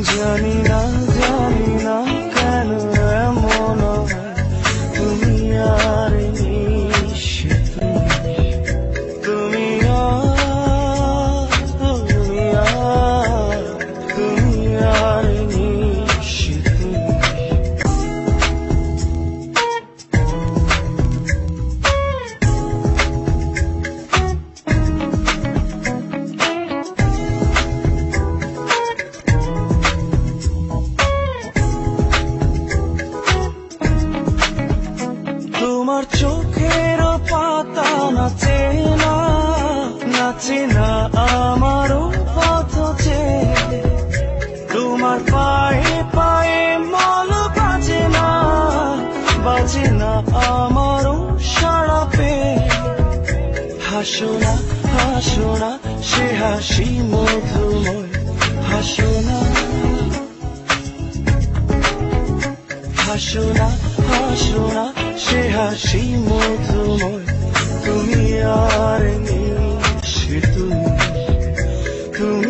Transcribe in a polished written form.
জানি না কেন এমন হয়, তুমি আর নিশ্চিত তুমি আর নিশ্চিত। তোমার চোখের পাতা নাচে না আমারও পথ চেয়ে, তোমার পায়ে পায়ে মল বাজে না আমারও সাড়া পেয়ে। হাসো না সে হাসি মধুময়, হাসো না সে হাসি মধুময়, তুমি আর নিশ্চিত তুমি